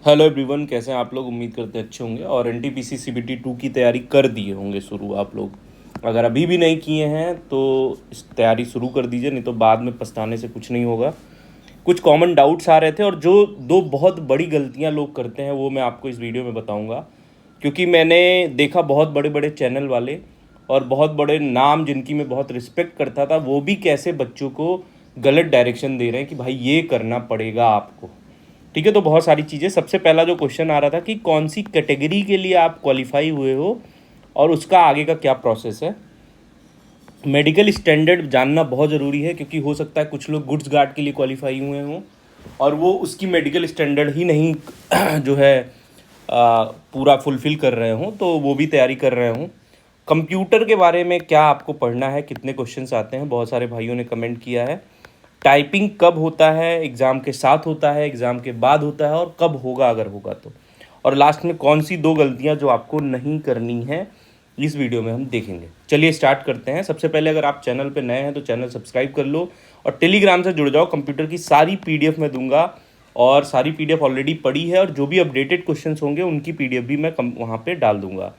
Hello everyone, कैसे हैं आप लोग। उम्मीद करते हैं अच्छे होंगे और एनटीपीसी सीबीटी 2 की तैयारी कर दिए होंगे शुरू आप लोग। अगर अभी भी नहीं किए हैं तो इस तैयारी शुरू कर दीजिए, नहीं तो बाद में पछताने से कुछ नहीं होगा। कुछ कॉमन डाउट्स आ रहे थे और जो दो बहुत बड़ी गलतियां लोग करते हैं वो मैं आपको इस वीडियो में बताऊंगा, क्योंकि मैंने देखा बहुत बड़े बड़े चैनल वाले और बहुत बड़े नाम जिनकी मैं बहुत रिस्पेक्ट करता था, वो भी कैसे बच्चों को गलत डायरेक्शन दे रहे हैं कि भाई ये करना पड़ेगा आपको। ठीक है, तो बहुत सारी चीज़ें। सबसे पहला जो क्वेश्चन आ रहा था कि कौन सी कैटेगरी के लिए आप क्वालिफाई हुए हो और उसका आगे का क्या प्रोसेस है। मेडिकल स्टैंडर्ड जानना बहुत ज़रूरी है, क्योंकि हो सकता है कुछ लोग गुड्स गार्ड के लिए क्वालिफाई हुए हों और वो उसकी मेडिकल स्टैंडर्ड ही नहीं जो है पूरा फुलफ़िल कर रहे हों, तो वो भी तैयारी कर रहे हों। कंप्यूटर के बारे में क्या आपको पढ़ना है, कितने क्वेश्चंस आते हैं, बहुत सारे भाइयों ने कमेंट किया है। टाइपिंग कब होता है, एग्ज़ाम के साथ होता है, एग्ज़ाम के बाद होता है, और कब होगा अगर होगा तो। और लास्ट में कौन सी दो गलतियां जो आपको नहीं करनी है, इस वीडियो में हम देखेंगे। चलिए स्टार्ट करते हैं। सबसे पहले अगर आप चैनल पे नए हैं तो चैनल सब्सक्राइब कर लो और टेलीग्राम से जुड़ जाओ। कंप्यूटर की सारी पीडीएफ मैं दूंगा और सारी पीडीएफ ऑलरेडी पड़ी है, और जो भी अपडेटेड क्वेश्चंस होंगे उनकी पीडीएफ भी मैं वहाँ पे डाल दूंगा।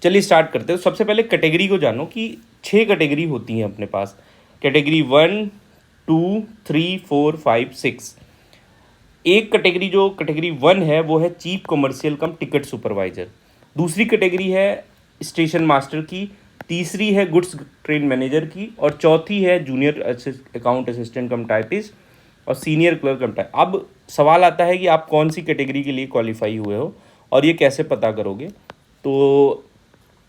चलिए स्टार्ट करते हैं। सबसे पहले कैटेगरी को जानो कि 6 कैटेगरी होती हैं अपने पास। कैटेगरी 1, 2, 3, 4, 5, 6। एक कैटेगरी जो कैटेगरी 1 है वो है चीफ कमर्शियल कम टिकट सुपरवाइजर। दूसरी कैटेगरी है स्टेशन मास्टर की। तीसरी है गुड्स ट्रेन मैनेजर की। और चौथी है जूनियर अकाउंट असिस्टेंट कम टाइपिस्ट और सीनियर क्लर्क कम टाइप। अब सवाल आता है कि आप कौन सी कैटेगरी के लिए क्वालिफाई हुए हो और ये कैसे पता करोगे। तो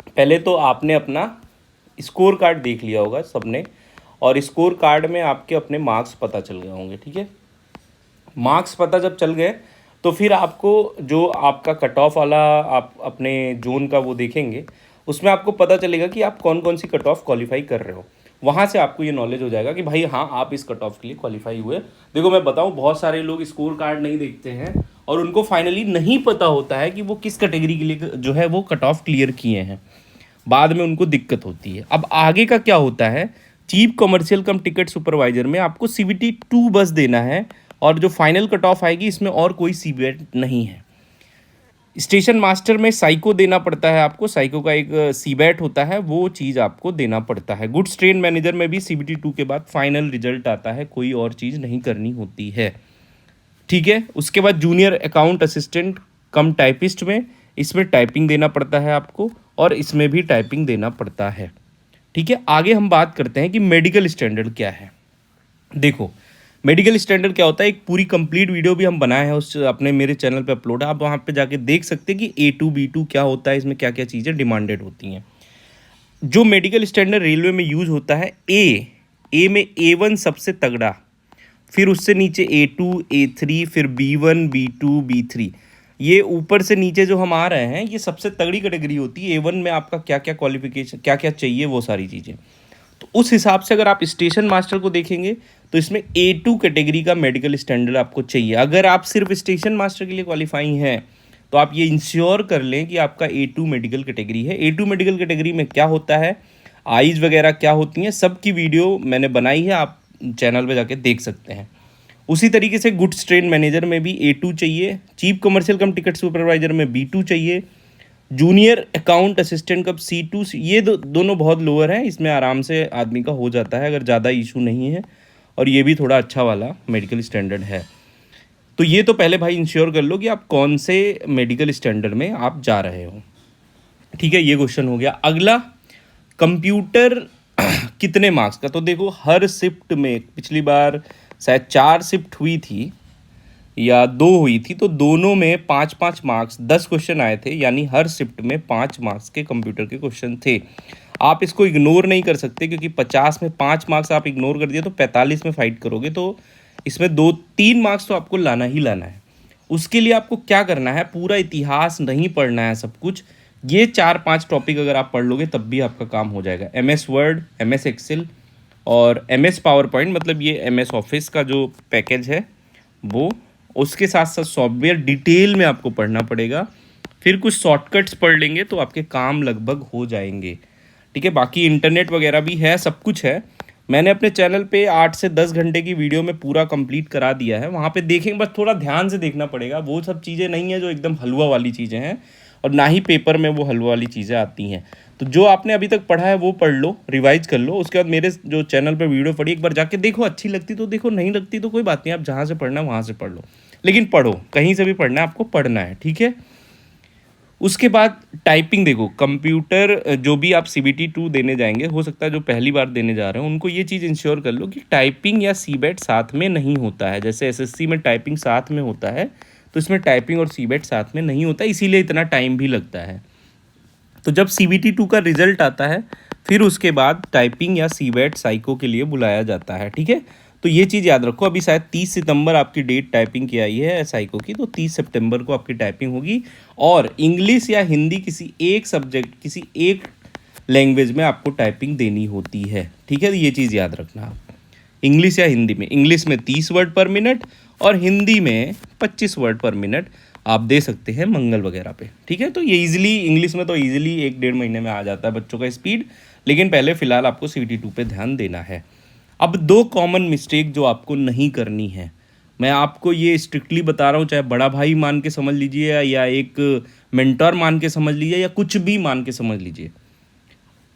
पहले तो आपने अपना स्कोर कार्ड देख लिया होगा सबने, और स्कोर कार्ड में आपके अपने मार्क्स पता चल गए होंगे। ठीक है, मार्क्स पता जब चल गए तो फिर आपको जो आपका कट ऑफ वाला आप अपने जोन का वो देखेंगे, उसमें आपको पता चलेगा कि आप कौन कौन सी कट ऑफ क्वालिफाई कर रहे हो। वहाँ से आपको ये नॉलेज हो जाएगा कि भाई हाँ, आप इस कट ऑफ के लिए क्वालिफाई हुए। देखो मैं बताऊँ, बहुत सारे लोग स्कोर कार्ड नहीं देखते हैं और उनको फाइनली नहीं पता होता है कि वो किस कैटेगरी के लिए जो है वो कट ऑफ क्लियर किए हैं। बाद में उनको दिक्कत होती है। अब आगे का क्या होता है, चीफ कमर्शियल कम टिकट सुपरवाइजर में आपको सीबीटी 2 बस देना है, और जो फाइनल कट ऑफ आएगी इसमें और कोई सीबीएट नहीं है। स्टेशन मास्टर में साइको देना पड़ता है आपको, साइको का एक सीबैट होता है, वो चीज़ आपको देना पड़ता है। गुड्स ट्रेन मैनेजर में भी सीबीटी 2 के बाद फाइनल रिजल्ट आता है, कोई और चीज़ नहीं करनी होती है। ठीक है, उसके बाद जूनियर अकाउंट असिस्टेंट कम टाइपिस्ट में, इसमें टाइपिंग देना पड़ता है आपको और इसमें भी टाइपिंग देना पड़ता है। ठीक है, आगे हम बात करते हैं कि मेडिकल स्टैंडर्ड क्या है। देखो मेडिकल स्टैंडर्ड क्या होता है, एक पूरी कंप्लीट वीडियो भी हम बनाए हैं, उस अपने मेरे चैनल पे अपलोड है, आप वहाँ पे जाके देख सकते हैं कि A2 B2 क्या होता है, इसमें क्या क्या चीज़ें डिमांडेड होती हैं। जो मेडिकल स्टैंडर्ड रेलवे में यूज़ होता है, ए में A1 सबसे तगड़ा, फिर उससे नीचे A2 A3, फिर B1 B2 B3। ये ऊपर से नीचे जो हम आ रहे हैं ये सबसे तगड़ी कैटेगरी होती है। A1 में आपका क्या क्या क्वालिफिकेशन, क्या क्या चाहिए, वो सारी चीज़ें। तो उस हिसाब से अगर आप स्टेशन मास्टर को देखेंगे तो इसमें A2 कैटेगरी का मेडिकल स्टैंडर्ड आपको चाहिए। अगर आप सिर्फ स्टेशन मास्टर के लिए क्वालिफाई हैं तो आप ये इंश्योर कर लें कि आपका A2 मेडिकल कैटेगरी है। A2 मेडिकल कैटेगरी में क्या होता है, आइज़ वगैरह क्या होती हैं, सब की वीडियो मैंने बनाई है, आप चैनल पे जाके देख सकते हैं। उसी तरीके से गुड्स ट्रेन मैनेजर में भी A2 चाहिए, चीफ कमर्शियल कम टिकट सुपरवाइजर में B2 चाहिए, जूनियर अकाउंट असिस्टेंट कब C2, ये दोनों बहुत लोअर हैं, इसमें आराम से आदमी का हो जाता है अगर ज़्यादा इशू नहीं है, और ये भी थोड़ा अच्छा वाला मेडिकल स्टैंडर्ड है। तो ये तो पहले भाई इंश्योर कर लो कि आप कौन से मेडिकल स्टैंडर्ड में आप जा रहे हो। ठीक है, ये क्वेश्चन हो गया। अगला, कंप्यूटर कितने मार्क्स का। तो देखो हर शिफ्ट में, पिछली बार शायद 4 शिफ्ट हुई थी या 2 हुई थी, तो दोनों में 5-5 मार्क्स, 10 क्वेश्चन आए थे, यानी हर शिफ्ट में 5 मार्क्स के कंप्यूटर के क्वेश्चन थे। आप इसको इग्नोर नहीं कर सकते, क्योंकि 50 में 5 मार्क्स आप इग्नोर कर दिए तो 45 में फाइट करोगे, तो इसमें 2-3 मार्क्स तो आपको लाना ही लाना है। उसके लिए आपको क्या करना है, पूरा इतिहास नहीं पढ़ना है सब कुछ, ये 4-5 टॉपिक अगर आप पढ़ लोगे तब भी आपका काम हो जाएगा। MS वर्ड, MS एक्सेल और MS पावर पॉइंट, मतलब ये MS ऑफिस का जो पैकेज है वो, उसके साथ साथ सॉफ्टवेयर डिटेल में आपको पढ़ना पड़ेगा। फिर कुछ शॉर्टकट्स पढ़ लेंगे तो आपके काम लगभग हो जाएंगे। ठीक है, बाकी इंटरनेट वगैरह भी है, सब कुछ है, मैंने अपने चैनल पे 8 से 10 घंटे की वीडियो में पूरा कंप्लीट करा दिया है, वहाँ पे देखेंगे, बस थोड़ा ध्यान से देखना पड़ेगा। वो सब चीज़ें नहीं है जो एकदम हलवा वाली चीज़ें हैं, और ना ही पेपर में वो हलवा वाली चीज़ें आती हैं। तो जो आपने अभी तक पढ़ा है वो पढ़ लो, रिवाइज कर लो, उसके बाद मेरे जो चैनल पर वीडियो पढ़ी एक बार जाके देखो, अच्छी लगती तो देखो, नहीं लगती तो कोई बात नहीं, आप जहाँ से पढ़ना है वहाँ से पढ़ लो, लेकिन पढ़ो, कहीं से भी पढ़ना है, आपको पढ़ना है, ठीक है। उसके बाद टाइपिंग देखो, कंप्यूटर जो भी आप CBT 2 देने जाएंगे, हो सकता है जो पहली बार देने जा रहे हो उनको ये चीज़ इंश्योर कर लो कि टाइपिंग या CBET साथ में नहीं होता है। जैसे SSC में टाइपिंग साथ में होता है, तो इसमें टाइपिंग और CBET साथ में नहीं होता, इसीलिए इतना टाइम भी लगता है। तो जब CBT 2 का रिजल्ट आता है, फिर उसके बाद टाइपिंग या CBET साइको के लिए बुलाया जाता है, ठीक है। तो ये चीज़ याद रखो, अभी शायद 30 सितंबर आपकी डेट टाइपिंग की आई है साइको की, तो 30 सितंबर को आपकी टाइपिंग होगी, और इंग्लिश या हिंदी किसी एक सब्जेक्ट, किसी एक लैंग्वेज में आपको टाइपिंग देनी होती है, ठीक है। ये चीज़ याद रखना आप, इंग्लिश या हिंदी में, इंग्लिश में 30 वर्ड पर मिनट और हिंदी में 25 वर्ड पर मिनट आप दे सकते हैं मंगल वगैरह पे, ठीक है। तो ये इजीली, इंग्लिश में तो इजीली 1-1.5 महीने में आ जाता है बच्चों का स्पीड, लेकिन पहले फ़िलहाल आपको CBT 2 पे ध्यान देना है। अब 2 कॉमन मिस्टेक जो आपको नहीं करनी है, मैं आपको ये स्ट्रिक्टली बता रहा हूँ, चाहे बड़ा भाई मान के समझ लीजिए या एक मेंटर मान के समझ लीजिए या कुछ भी मान के समझ लीजिए,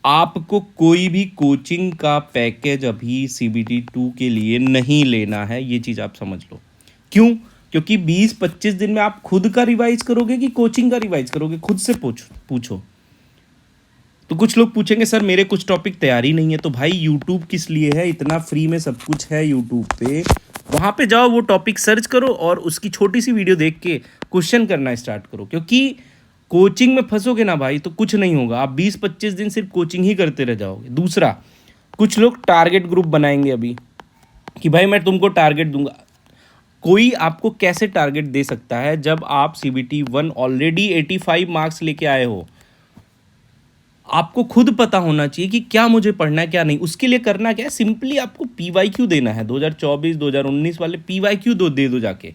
आपको कोई भी कोचिंग का पैकेज अभी CBT 2 के लिए नहीं लेना है, ये चीज़ आप समझ लो। क्यों? क्योंकि 20-25 दिन में आप खुद का रिवाइज करोगे कि कोचिंग का रिवाइज करोगे, खुद से पूछो। तो कुछ लोग पूछेंगे सर मेरे कुछ टॉपिक तैयारी नहीं है, तो भाई यूट्यूब किस लिए है, इतना फ्री में सब कुछ है यूट्यूब पे, वहाँ पे जाओ, वो टॉपिक सर्च करो और उसकी छोटी सी वीडियो देख के क्वेश्चन करना स्टार्ट करो। क्योंकि कोचिंग में फंसोगे ना भाई तो कुछ नहीं होगा, आप 20-25 दिन सिर्फ कोचिंग ही करते रह जाओगे। दूसरा, कुछ लोग टारगेट ग्रुप बनाएंगे अभी कि भाई मैं तुमको टारगेट दूंगा। कोई आपको कैसे टारगेट दे सकता है जब आप CBT 1 ऑलरेडी 85 मार्क्स लेके आए हो? आपको खुद पता होना चाहिए कि क्या मुझे पढ़ना है क्या नहीं। उसके लिए करना क्या है, सिंपली आपको PYQ देना है, 2024-2019 वाले PYQ दे दो जाके,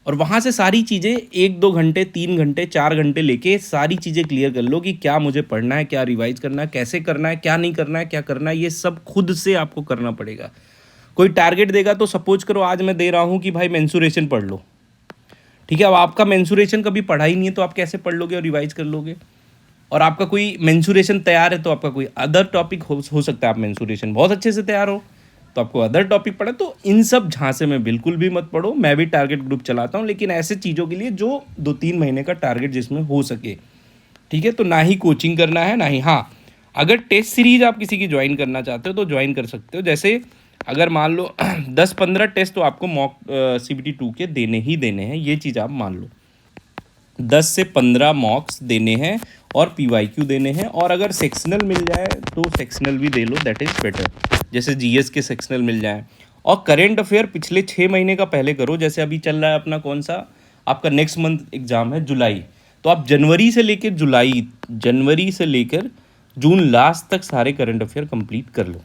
और वहाँ से सारी चीज़ें 1-2 घंटे, 3 घंटे, 4 घंटे लेके सारी चीज़ें क्लियर कर लो कि क्या मुझे पढ़ना है, क्या रिवाइज करना है, कैसे करना है, क्या नहीं करना है, क्या करना है, ये सब खुद से आपको करना पड़ेगा। कोई टारगेट देगा तो सपोज करो आज मैं दे रहा हूँ कि भाई मेंसुरेशन पढ़ लो, ठीक है। अब आपका मेंसुरेशन कभी पढ़ा ही नहीं है तो आप कैसे पढ़ लोगे और रिवाइज कर लोगे? और आपका कोई मेंसुरेशन तैयार है तो आपका कोई अदर टॉपिक हो सकता है, आप मेंसुरेशन बहुत अच्छे से तैयार हो तो आपको अदर टॉपिक पढ़ा। तो इन सब झांसे में बिल्कुल भी मत पढ़ो। मैं भी टारगेट ग्रुप चलाता हूँ, लेकिन ऐसे चीज़ों के लिए जो 2-3 महीने का टारगेट जिसमें हो सके, ठीक है। तो ना ही कोचिंग करना है, ना ही, हाँ, अगर टेस्ट सीरीज आप किसी की ज्वाइन करना चाहते हो तो ज्वाइन कर सकते हो। जैसे अगर मान लो 10-15 टेस्ट तो आपको मॉक CBT 2 के देने ही देने हैं, ये चीज़ आप मान लो। 10 से 15 मॉक्स देने हैं और PYQ देने हैं, और अगर सेक्शनल मिल जाए तो सेक्शनल भी दे लो, दैट इज़ बेटर। जैसे GS के सेक्शनल मिल जाए, और करेंट अफेयर पिछले 6 महीने का पहले करो। जैसे अभी चल रहा है अपना कौन सा, आपका नेक्स्ट मंथ एग्ज़ाम है जुलाई, तो आप जनवरी से लेकर जून लास्ट तक सारे करंट अफेयर कंप्लीट कर लो,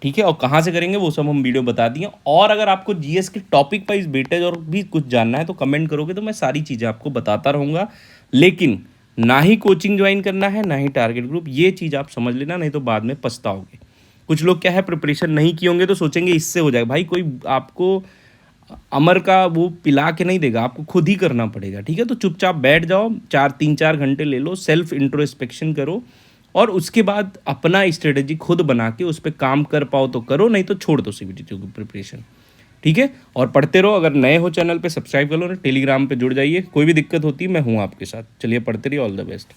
ठीक है। और कहाँ से करेंगे वो सब हम वीडियो बता दिए। और अगर आपको GS के टॉपिक वाइज वेटेज और भी कुछ जानना है तो कमेंट करोगे तो मैं सारी चीज़ें आपको बताता रहूँगा। लेकिन ना ही कोचिंग ज्वाइन करना है, ना ही टारगेट ग्रुप, ये चीज़ आप समझ लेना, नहीं तो बाद में पछताओगे। कुछ लोग क्या है, प्रिपरेशन नहीं किए होंगे तो सोचेंगे इससे हो जाएगा। भाई कोई आपको अमर का वो पिला के नहीं देगा, आपको खुद ही करना पड़ेगा, ठीक है। तो चुपचाप बैठ जाओ, 3-4 घंटे ले लो, सेल्फ इंट्रोस्पेक्शन करो, और उसके बाद अपना स्ट्रेटेजी खुद बना के उस पर काम कर पाओ तो करो, नहीं तो छोड़ दो CBT 2 की प्रिपरेशन, ठीक है। और पढ़ते रहो। अगर नए हो चैनल पे सब्सक्राइब कर लो ना, टेलीग्राम पे जुड़ जाइए, कोई भी दिक्कत होती है मैं हूँ आपके साथ। चलिए पढ़ते रहिए, ऑल द बेस्ट।